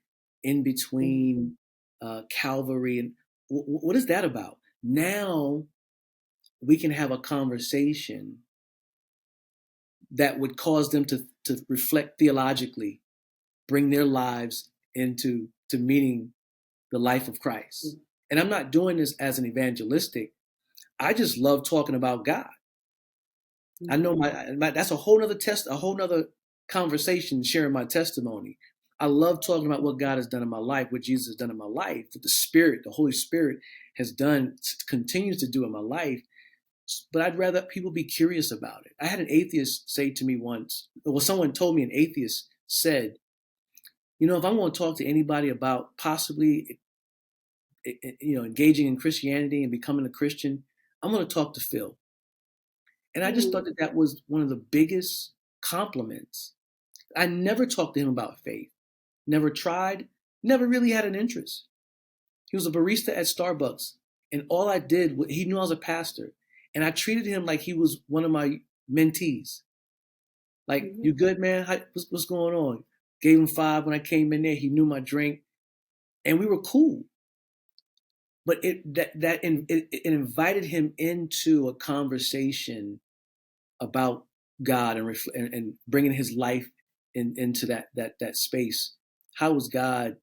[SPEAKER 2] in
[SPEAKER 1] mm,
[SPEAKER 2] between Calvary? And what is that about? Now we can have a conversation that would cause them to reflect theologically, bring their lives into to meeting the life of Christ.
[SPEAKER 1] mm,
[SPEAKER 2] And I'm not doing this as an evangelistic. I just love talking about God. I know
[SPEAKER 1] mhm,
[SPEAKER 2] my that's a whole nother conversation, sharing my testimony. I love talking about what God has done in my life, what Jesus has done in my life, what the Spirit, the Holy Spirit has done, continues to do in my life. But I'd rather people be curious about it. I had an atheist say to me once, well, someone told me an atheist said, if I'm going to talk to anybody about possibly, engaging in Christianity and becoming a Christian, I'm going to talk to Phil. And I just thought
[SPEAKER 1] mhm,
[SPEAKER 2] that was one of the biggest compliments. I never talked to him about faith, never tried, never really had an interest. He was a barista at Starbucks. And all I did, he knew I was a pastor. And I treated him like he was one of my mentees. Like,
[SPEAKER 1] mhm,
[SPEAKER 2] you good, man? What's going on? Gave him 5 when I came in there. He knew my drink. And we were cool. But it invited him into a conversation about God and bringing his life into that space. How is God?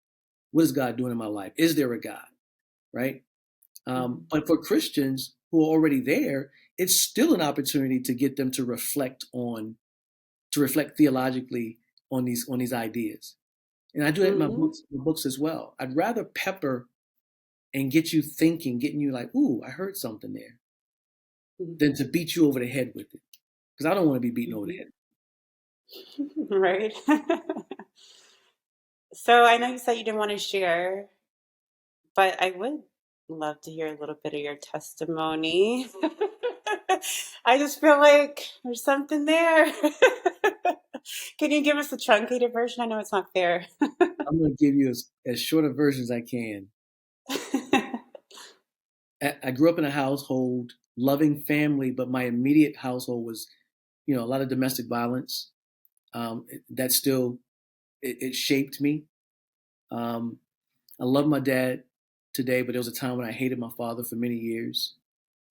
[SPEAKER 2] What is God doing in my life? Is there a God? Right?
[SPEAKER 1] mhm,
[SPEAKER 2] But for Christians who are already there, it's still an opportunity to get them to reflect theologically on these ideas. And I do that in
[SPEAKER 1] mhm,
[SPEAKER 2] my books as well. I'd rather pepper and get you thinking, getting you like, ooh, I heard something there,
[SPEAKER 1] mhm.
[SPEAKER 2] than to beat you over the head with it. because I don't want to be beaten over the head.
[SPEAKER 1] Right. So I know you said you didn't want to share, but I would love to hear a little bit of your testimony. I just feel like there's something there. Can you give us a truncated version? I know it's not fair.
[SPEAKER 2] I'm going to give you as short a version as I can. I grew up in a household, loving family, but my immediate household was, a lot of domestic violence. That still, it shaped me. Um, I love my dad today, but there was a time when I hated my father for many years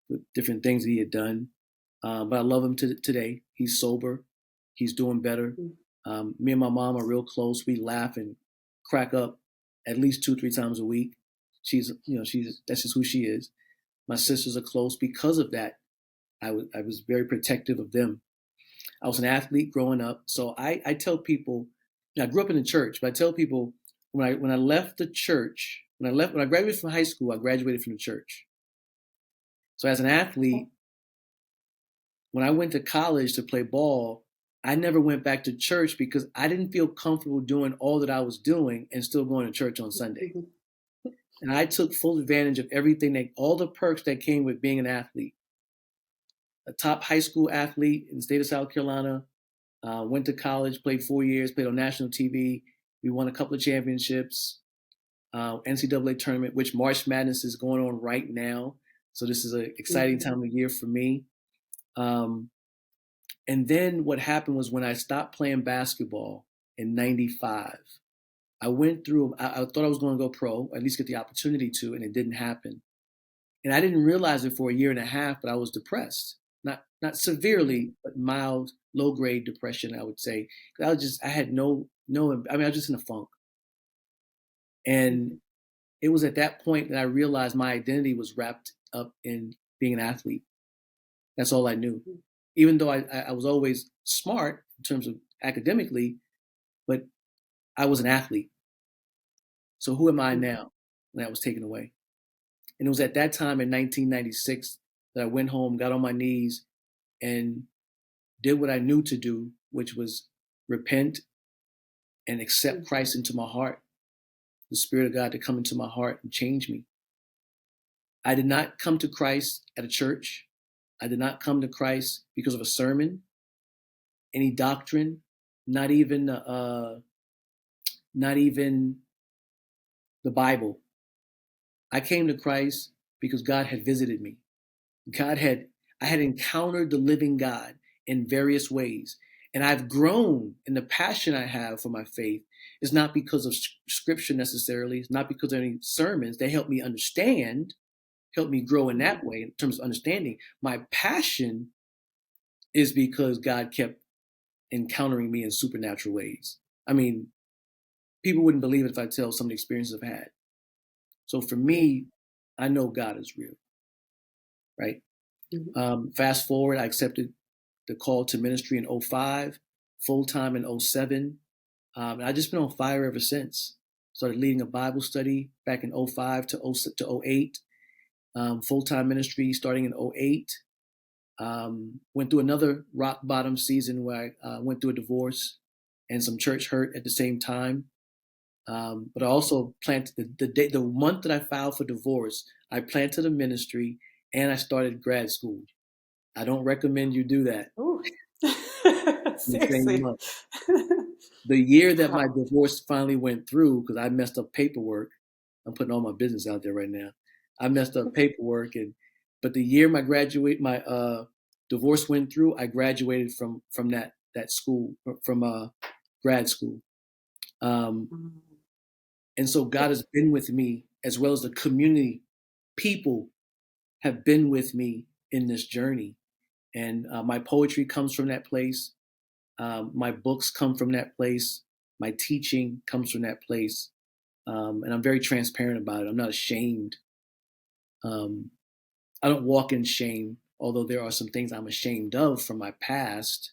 [SPEAKER 2] with different things he had done. But I love him today. He's sober. He's doing better. Me and my mom are real close. We laugh and crack up at least 2, 3 times a week. That's just who she is. My sisters are close because of that. I was very protective of them. I was an athlete growing up, so I tell people. I grew up in the church, but I tell people when I left the church, when I graduated from high school, I graduated from the church. So as an athlete, when I went to college to play ball, I never went back to church because I didn't feel comfortable doing all that I was doing and still going to church on Sunday. And I took full advantage of all the perks that came with being an athlete. A top high school athlete in the state of South Carolina, went to college, played 4 years, played on national TV. We won a couple of championships, NCAA tournament, which March Madness is going on right now. So this is an exciting time of year for me. And then what happened was when I stopped playing basketball in '95, I thought I was going to go pro, at least get the opportunity to, and it didn't happen. And I didn't realize it for a year and a half, but I was depressed. Not severely, but mild, low grade depression, I would say. I had I was just in a funk. And it was at that point that I realized my identity was wrapped up in being an athlete. That's all I knew. Even though I was always smart in terms of academically, but I was an athlete. So who am I now when that was taken away? And it was at that time in 1996 that I went home, got on my knees, and did what I knew to do, which was repent and accept Christ into my heart, the Spirit of God to come into my heart and change me. I did not come to Christ at a church. I did not come to Christ because of a sermon, any doctrine, not even the Bible. I came to Christ because God had visited me. I had encountered the living God in various ways. And I've grown in the passion I have for my faith is not because of scripture necessarily. It's not because of any sermons. They help me understand, help me grow in that way in terms of understanding. My passion is because God kept encountering me in supernatural ways. I mean, people wouldn't believe it if I tell some of the experiences I've had. So for me, I know God is real, right? Fast forward, I accepted the call to ministry in '05, full time in '07. And I've just been on fire ever since. Started leading a Bible study back in '05 to '08, full time ministry starting in '08. Went through another rock bottom season where I went through a divorce and some church hurt at the same time. But I also planted the month that I filed for divorce, I planted a ministry and I started grad school. I don't recommend you do that
[SPEAKER 1] Ooh.
[SPEAKER 2] in the same
[SPEAKER 1] Seriously.
[SPEAKER 2] month. The year that my
[SPEAKER 1] Wow.
[SPEAKER 2] divorce finally went through, because I messed up paperwork, I'm putting all my business out there right now. I messed up paperwork, but the year my divorce went through, I graduated from that school, from grad school. And so God has been with me, as well as the community. People have been with me in this journey. And my poetry comes from that place. My books come from that place. My teaching comes from that place. And I'm very transparent about it. I'm not ashamed. Um, I don't walk in shame, although there are some things I'm ashamed of from my past,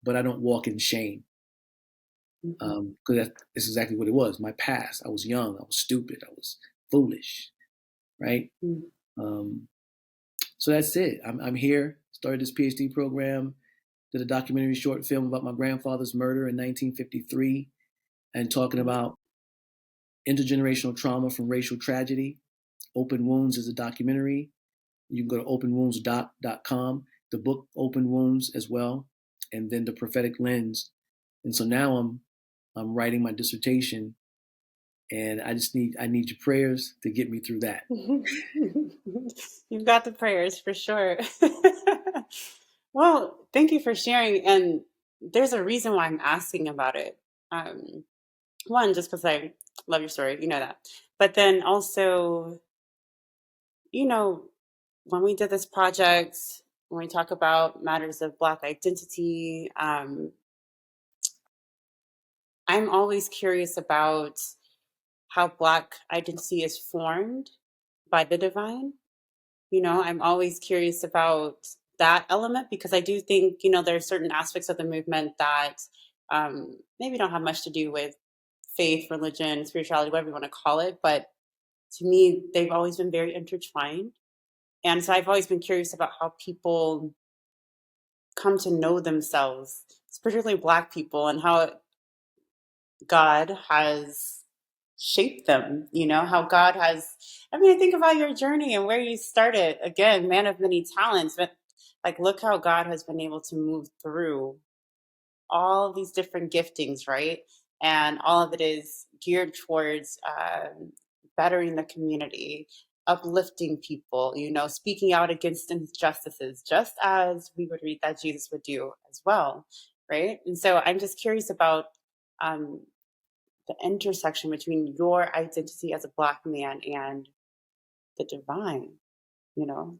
[SPEAKER 2] but I don't walk in shame. Because that's exactly what it was. My past. I was young. I was stupid. I was foolish. Right. Um, So that's it. I'm here. Started this PhD program. Did a documentary short film about my grandfather's murder in 1953, and talking about intergenerational trauma from racial tragedy. Open Wounds is a documentary. You can go to openwounds.com. The book Open Wounds as well, and then the prophetic lens. And so now I'm writing my dissertation, and I need your prayers to get me through that.
[SPEAKER 1] You've got the prayers for sure. Well, thank you for sharing. And there's a reason why I'm asking about it. One, just because I love your story, you know that. But then also, you know, when we did this project, when we talk about matters of Black identity, I'm always curious about how Black identity is formed by the divine. I'm always curious about that element because I do think, there are certain aspects of the movement that maybe don't have much to do with faith, religion, spirituality, whatever you want to call it. But to me, they've always been very intertwined. And so I've always been curious about how people come to know themselves, particularly Black people, and how God has shaped them, how God has. I mean, I think about your journey and where you started. Again, man of many talents, but like, look how God has been able to move through all of these different giftings, right? And all of it is geared towards bettering the community, uplifting people, speaking out against injustices, just as we would read that Jesus would do as well, right? And so I'm just curious about um, the intersection between your identity as a Black man and the divine, you know?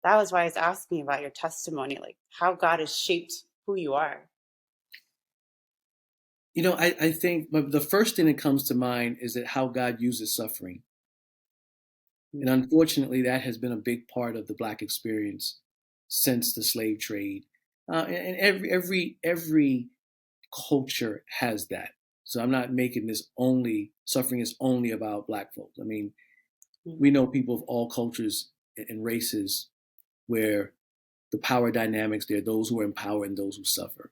[SPEAKER 1] That was why I was asking about your testimony, like how God has shaped who you are.
[SPEAKER 2] I think the first thing that comes to mind is that how God uses suffering. And unfortunately, that has been a big part of the Black experience since the slave trade. And every culture has that. So I'm not making this suffering is only about Black folks. I mean, we know people of all cultures and races where the power dynamics, there are those who are in power and those who suffer.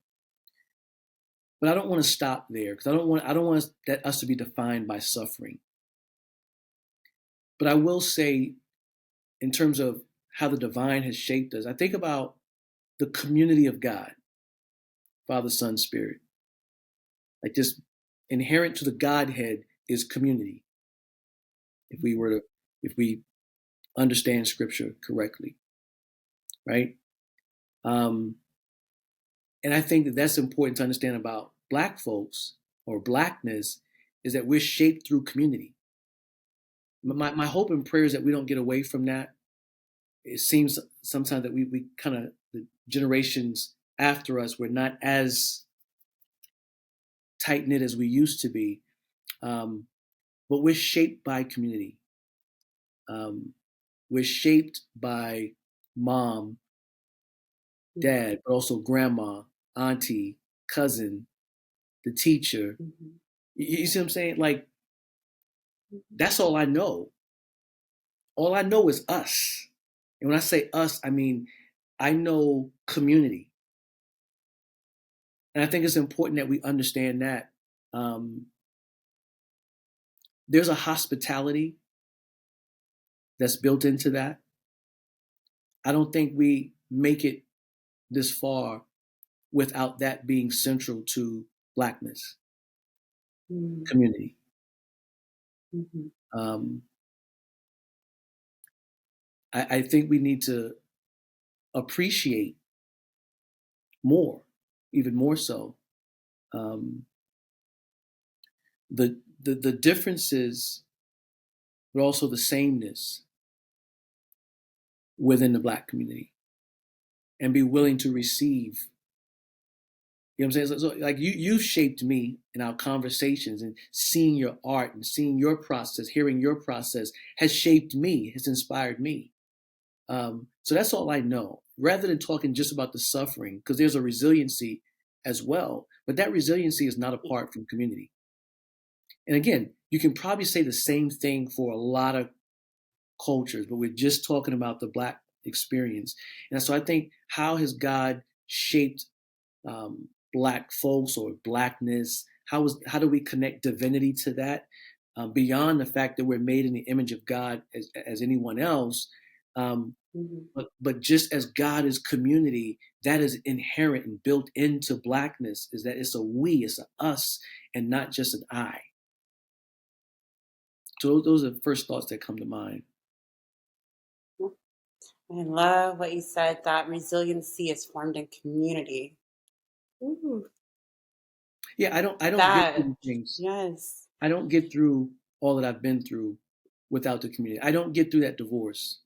[SPEAKER 2] But I don't want to stop there because I don't want us to be defined by suffering. But I will say, in terms of how the divine has shaped us, I think about the community of God, Father, Son, Spirit. Like, just inherent to the Godhead is community. If we understand Scripture correctly, right? And I think that that's important to understand about Black folks or Blackness is that we're shaped through community. My hope and prayer is that we don't get away from that. It seems sometimes that we kind of, the generations after us, we're not as tight knit as we used to be, but we're shaped by community. We're shaped by mom, dad, but also grandma, auntie, cousin, the teacher. You see what I'm saying? Like, that's all I know. All I know is us. And when I say us, I mean, I know community. And I think it's important that we understand that. There's a hospitality that's built into that. I don't think we make it this far without that being central to Blackness, community. I think we need to appreciate more, even more so, the differences, but also the sameness within the Black community, and be willing to receive. You know what I'm saying? So like you shaped me in our conversations, and seeing your art and seeing your process, hearing your process has shaped me, has inspired me. So that's all I know. Rather than talking just about the suffering, because there's a resiliency as well, but that resiliency is not apart from community. And again, you can probably say the same thing for a lot of cultures, but we're just talking about the Black experience. And so I think, how has God shaped Black folks or Blackness? How do we connect divinity to that, beyond the fact that we're made in the image of God as anyone else? Um,
[SPEAKER 1] Mhm.
[SPEAKER 2] but just as God is community, that is inherent and built into Blackness, is that it's a we, it's a us, and not just an I. So those are the first thoughts that come to mind.
[SPEAKER 1] I love what you said, that resiliency is formed in community. Ooh,
[SPEAKER 2] Yeah, I don't get
[SPEAKER 1] that,
[SPEAKER 2] through things.
[SPEAKER 1] yes.
[SPEAKER 2] I don't get through all that I've been through without the community. I don't get through that divorce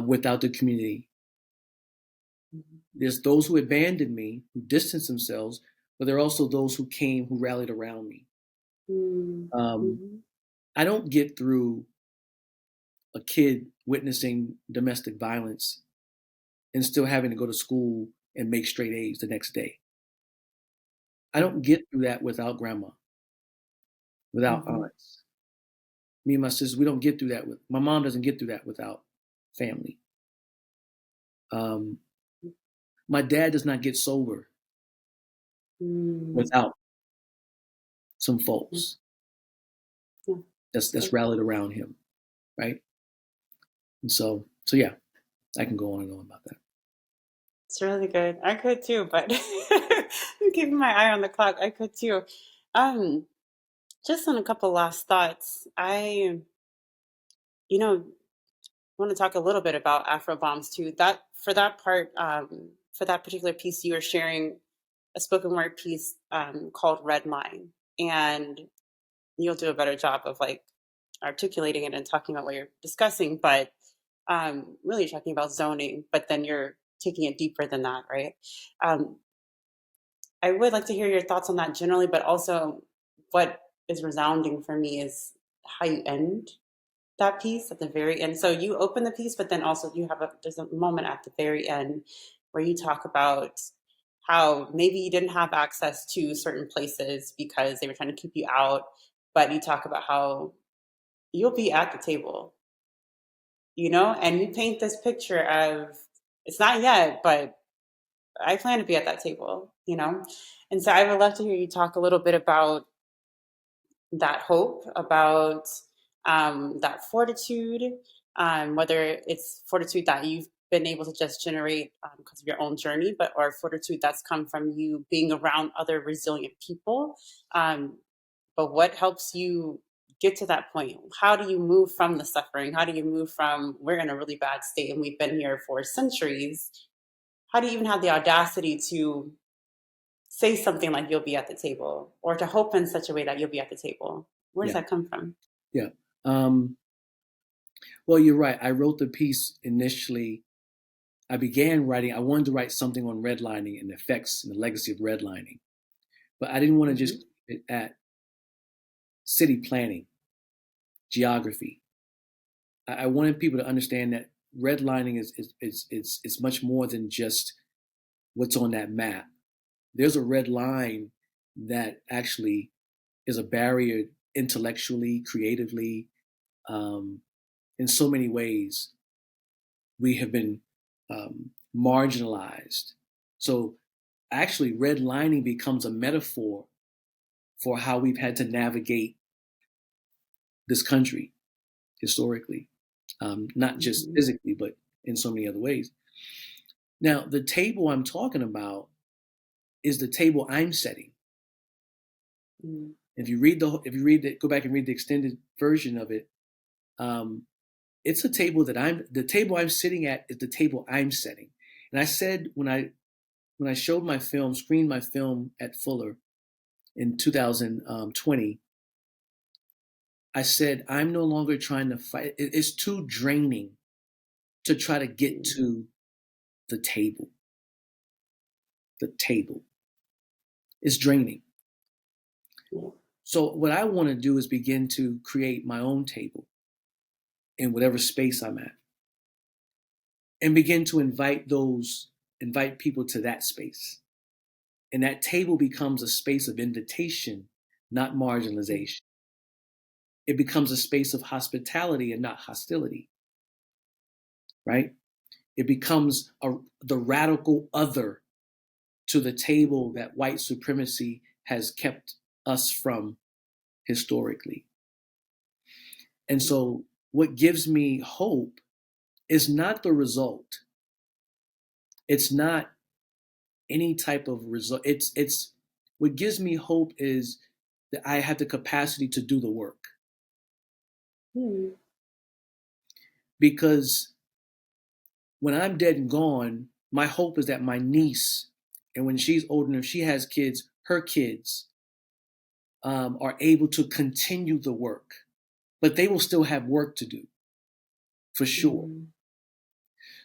[SPEAKER 2] without the community.
[SPEAKER 1] Mhm.
[SPEAKER 2] There's those who abandoned me, who distanced themselves, but there are also those who came, who rallied around me.
[SPEAKER 1] Mm,
[SPEAKER 2] Um,
[SPEAKER 1] mhm,
[SPEAKER 2] I don't get through a kid witnessing domestic violence and still having to go to school and make straight A's the next day. I don't get through that without grandma, without
[SPEAKER 1] mhm,
[SPEAKER 2] aunts. Me and my sisters, we don't get through that with my mom doesn't get through that without family. Um, my dad does not get sober
[SPEAKER 1] mm,
[SPEAKER 2] without some
[SPEAKER 1] yeah,
[SPEAKER 2] folks
[SPEAKER 1] yeah,
[SPEAKER 2] that's
[SPEAKER 1] so
[SPEAKER 2] rallied around him, right? And so yeah, I can go on and on about that.
[SPEAKER 1] it's really good. I could too, but I'm keeping my eye on the clock. I could too. Um, just on a couple last thoughts. You know, want to talk a little bit about Afro bombs too. That for that part, for that particular piece, you were sharing a spoken word piece called Red Line, and you'll do a better job of like articulating it and talking about what you're discussing. But really talking about zoning, but then you're taking it deeper than that, right? Um, I would like to hear your thoughts on that generally, but also what is resounding for me is how you end that piece at the very end. So you open the piece, but then also there's a moment at the very end where you talk about how maybe you didn't have access to certain places because they were trying to keep you out, but you talk about how you'll be at the table, and you paint this picture of it's not yet, but I plan to be at that table. And so I would love to hear you talk a little bit about that hope, about that fortitude, whether it's fortitude that you've been able to just generate because of your own journey, but or fortitude that's come from you being around other resilient people. Um, but what helps you get to that point? How do you move from the suffering? How do you move from we're in a really bad state and we've been here for centuries? How do you even have the audacity to say something like you'll be at the table or to hope in such a way that you'll be at the table? Where does
[SPEAKER 2] Yeah,
[SPEAKER 1] that come from?
[SPEAKER 2] yeah. Um, well, you're right. I wrote the piece initially. I began writing. I wanted to write something on redlining and the effects and the legacy of redlining, but I didn't want to
[SPEAKER 1] Hmm.
[SPEAKER 2] just keep it at city planning, geography. I wanted people to understand that redlining is much more than just what's on that map. There's a red line that actually is a barrier intellectually, creatively, um, in so many ways. We have been marginalized. So actually, redlining becomes a metaphor for how we've had to navigate this country historically, not just
[SPEAKER 1] Hmm.
[SPEAKER 2] physically, but in so many other ways. Now, the table I'm talking about is the table I'm setting.
[SPEAKER 1] Hmm.
[SPEAKER 2] If you read it, go back and read the extended version of it. Um, it's a table the table I'm sitting at is the table I'm setting. And I said when I showed my film, screened my film at Fuller in 2020, I said I'm no longer trying to fight. It's too draining to try to get to the table. The table is draining. So what I want to do is begin to create my own table in whatever space I'm at and begin to invite people to that space. And that table becomes a space of invitation, not marginalization. It becomes a space of hospitality and not hostility. right? It becomes the radical other to the table that white supremacy has kept us from historically. And so what gives me hope is not the result. It's not any type of result. It's what gives me hope is that I have the capacity to do the work.
[SPEAKER 1] Mm.
[SPEAKER 2] Because when I'm dead and gone, my hope is that my niece, and when she's old enough, she has kids, her kids are able to continue the work, but they will still have work to do for sure.
[SPEAKER 1] Mm.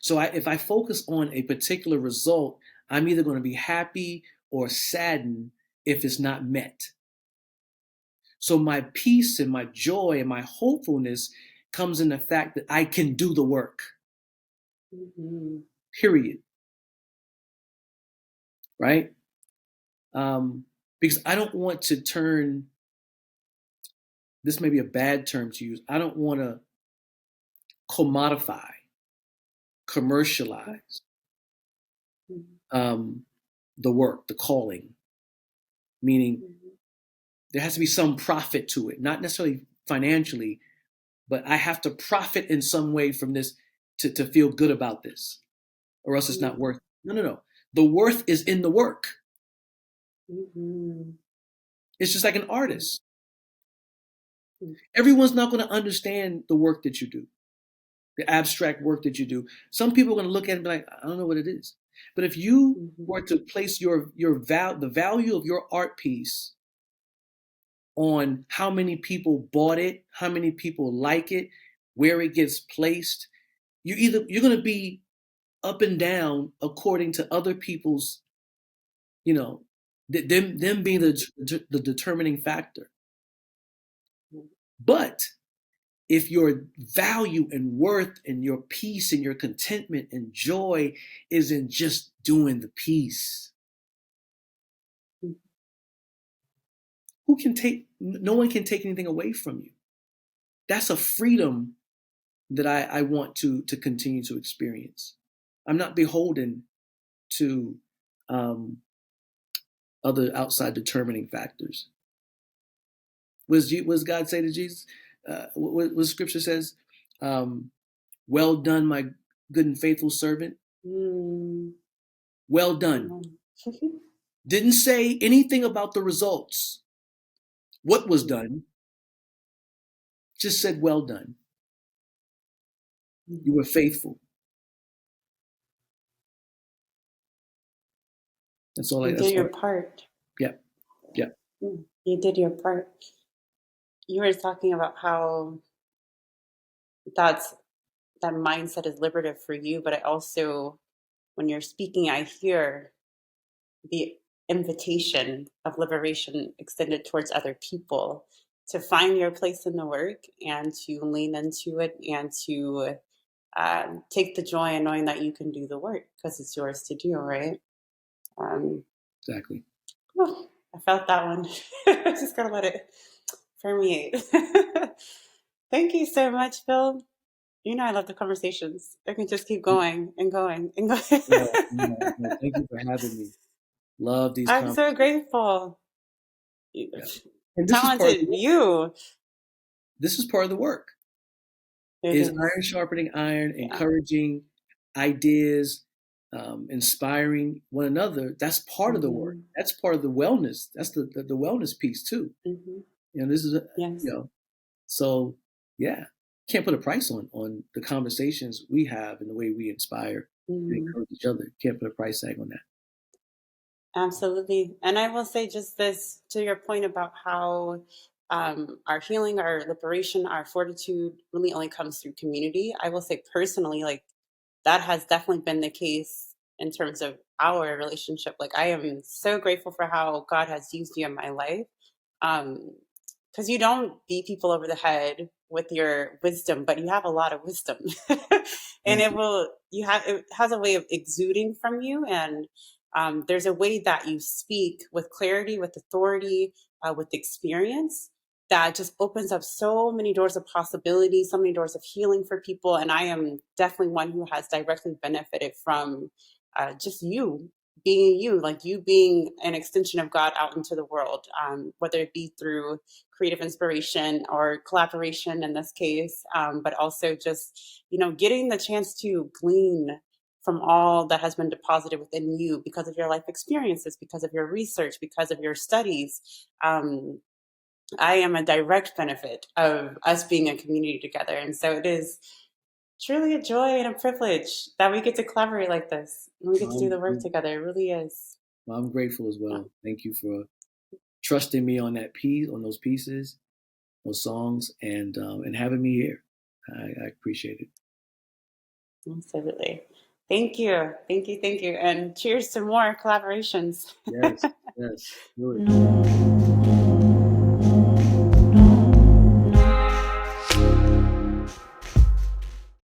[SPEAKER 2] So if I focus on a particular result, I'm either going to be happy or saddened if it's not met. So my peace and my joy and my hopefulness comes in the fact that I can do the work.
[SPEAKER 1] Mm-hmm.
[SPEAKER 2] Period. Right? Because I don't want to turn, this may be a bad term to use, I don't want to commodify, commercialize the work, the calling, meaning there has to be some profit to it, not necessarily financially, but I have to profit in some way from this to feel good about this, or else it's not worth it. No. The worth is in the work.
[SPEAKER 1] Mm-hmm.
[SPEAKER 2] It's just like an artist. Everyone's not going to understand the work that you do, the abstract work that you do. Some people are going to look at it and be like, I don't know what it is. But if you were to place the value of your art piece on how many people bought it, how many people like it, where it gets placed, you're going to be up and down according to other people's, them being the determining factor. But if your value and worth and your peace and your contentment and joy is in just doing the piece, no one can take anything away from you. That's a freedom that I want to continue to experience. I'm not beholden to other outside determining factors. What does God say to Jesus? What Scripture says? Well done, my good and faithful servant. Well done. Didn't say anything about the results. What was done? Just said, well done. You were faithful. That's all.
[SPEAKER 1] You did your part.
[SPEAKER 2] Yeah.
[SPEAKER 1] You did your part. You were talking about how that mindset is liberative for you, but I also, when you're speaking, I hear the invitation of liberation extended towards other people to find your place in the work and to lean into it and to take the joy in knowing that you can do the work because it's yours to do, right?
[SPEAKER 2] Exactly.
[SPEAKER 1] Oh, I felt that one. Just gotta let it permeate. Thank you so much, Phil. You know I love the conversations. I can just keep going and going and going.
[SPEAKER 2] Thank you for having me. Love these
[SPEAKER 1] I'm so grateful.
[SPEAKER 2] Yeah. And
[SPEAKER 1] Talented you.
[SPEAKER 2] This is part of the work. Is iron sharpening iron, encouraging ideas, inspiring one another. That's part of the work. That's part of the wellness. That's the wellness piece too. This is so yeah. Can't put a price on the conversations we have and the way we inspire and encourage each other. Can't put a price tag on that.
[SPEAKER 1] Absolutely. And I will say just this to your point about how our healing, our liberation, our fortitude really only comes through community. I will say personally, like that has definitely been the case in terms of our relationship. Like I am so grateful for how God has used you in my life. Because you don't beat people over the head with your wisdom, but you have a lot of wisdom. And it has a way of exuding from you. And there's a way that you speak with clarity, with authority, with experience. that just opens up so many doors of possibility, so many doors of healing for people. And I am definitely one who has directly benefited from just you being you, like you being an extension of God out into the world, whether it be through creative inspiration or collaboration in this case, but also just, getting the chance to glean from all that has been deposited within you because of your life experiences, because of your research, because of your studies. I am a direct benefit of us being a community together. And so it is truly a joy and a privilege that we get to collaborate like this and we get to do
[SPEAKER 2] Well,
[SPEAKER 1] the work together. It really is.
[SPEAKER 2] I'm grateful as
[SPEAKER 1] Yeah,
[SPEAKER 2] well. Thank you for trusting me on that piece, on those pieces, those songs, and having me here. I appreciate it.
[SPEAKER 1] absolutely. Thank you. Thank you. Thank you. And cheers to more collaborations.
[SPEAKER 2] Yes, yes, do it.